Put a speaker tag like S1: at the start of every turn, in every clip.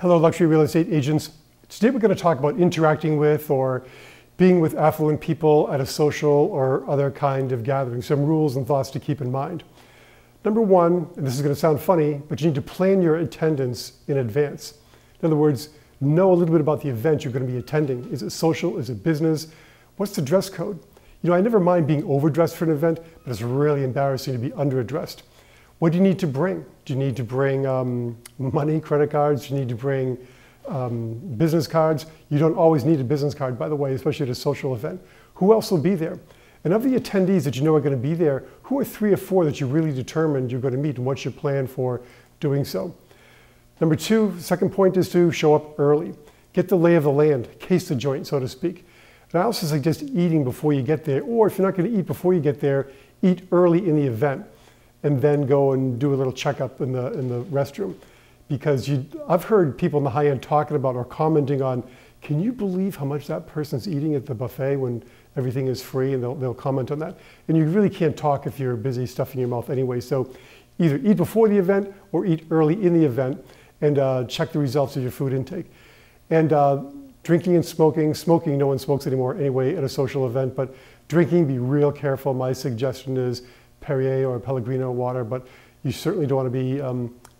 S1: Hello, luxury real estate agents. Today we're going to talk about interacting with or being with affluent people at a social or other kind of gathering. Some rules and thoughts to keep in mind. Number one, and this is going to sound funny, but you need to plan your attendance in advance. In other words, know a little bit about the event you're going to be attending. Is it social? Is it business? What's the dress code? You know, I never mind being overdressed for an event, but it's really embarrassing to be underdressed. What do you need to bring? Do you need to bring money, credit cards? Do you need to bring business cards? You don't always need a business card, by the way, especially at a social event. Who else will be there? And of the attendees that you know are going to be there, who are 3 or 4 that you really determined you're going to meet, and what's your plan for doing so? Number two, second point is to show up early. Get the lay of the land, case the joint, so to speak. And I also suggest eating before you get there, or if you're not going to eat before you get there, eat early in the event, and then go and do a little checkup in the restroom. Because I've heard people in the high end talking about or commenting on, can you believe how much that person's eating at the buffet when everything is free, and they'll comment on that. And you really can't talk if you're busy stuffing your mouth anyway. So either eat before the event or eat early in the event, and check the results of your food intake. And drinking and smoking, no one smokes anymore anyway at a social event, but drinking, be real careful. My suggestion is Perrier or Pellegrino water, but you certainly don't want to be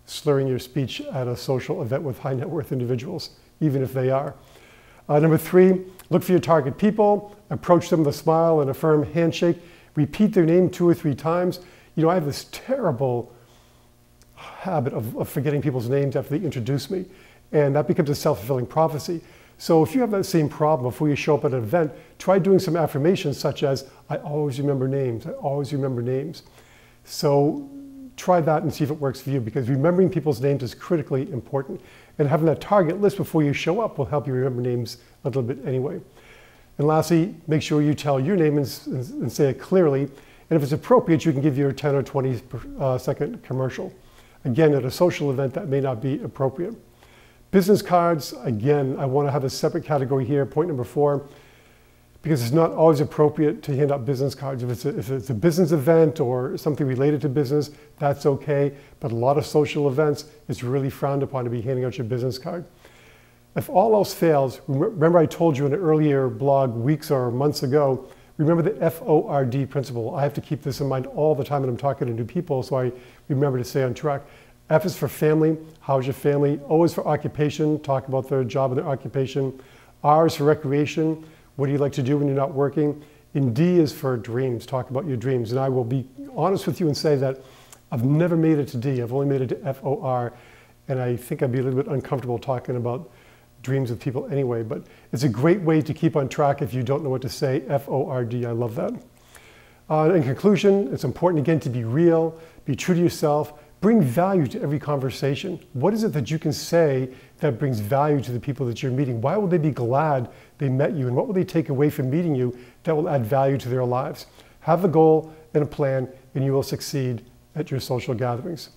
S1: slurring your speech at a social event with high net worth individuals, even if they are. Number three, look for your target people, approach them with a smile and a firm handshake, repeat their name 2 or 3 times. You know, I have this terrible habit of forgetting people's names after they introduce me, and that becomes a self-fulfilling prophecy. So if you have that same problem before you show up at an event, try doing some affirmations such as, I always remember names, I always remember names. So try that and see if it works for you, because remembering people's names is critically important. And having that target list before you show up will help you remember names a little bit anyway. And lastly, make sure you tell your name and say it clearly. And if it's appropriate, you can give your 10 or 20 second commercial. Again, at a social event, that may not be appropriate. Business cards, again, I want to have a separate category here, point number 4, because it's not always appropriate to hand out business cards. If it's a business event or something related to business, that's okay. But a lot of social events, it's really frowned upon to be handing out your business card. If all else fails, remember I told you in an earlier blog weeks or months ago, remember the FORD principle. I have to keep this in mind all the time when I'm talking to new people, so I remember to stay on track. F is for family, how's your family? O is for occupation, talk about their job and their occupation. R is for recreation, what do you like to do when you're not working? And D is for dreams, talk about your dreams. And I will be honest with you and say that I've never made it to D, I've only made it to FOR, and I think I'd be a little bit uncomfortable talking about dreams with people anyway, but it's a great way to keep on track if you don't know what to say, FORD, I love that. In conclusion, it's important again to be real, be true to yourself, bring value to every conversation. What is it that you can say that brings value to the people that you're meeting? Why will they be glad they met you? And what will they take away from meeting you that will add value to their lives? Have a goal and a plan, and you will succeed at your social gatherings.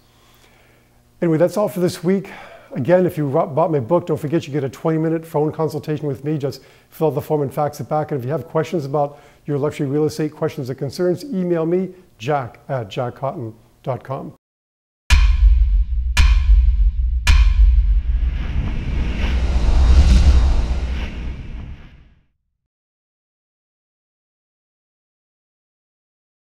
S1: Anyway, that's all for this week. Again, if you bought my book, don't forget you get a 20-minute phone consultation with me. Just fill out the form and fax it back. And if you have questions about your luxury real estate, questions or concerns, email me, jack@jackcotton.com.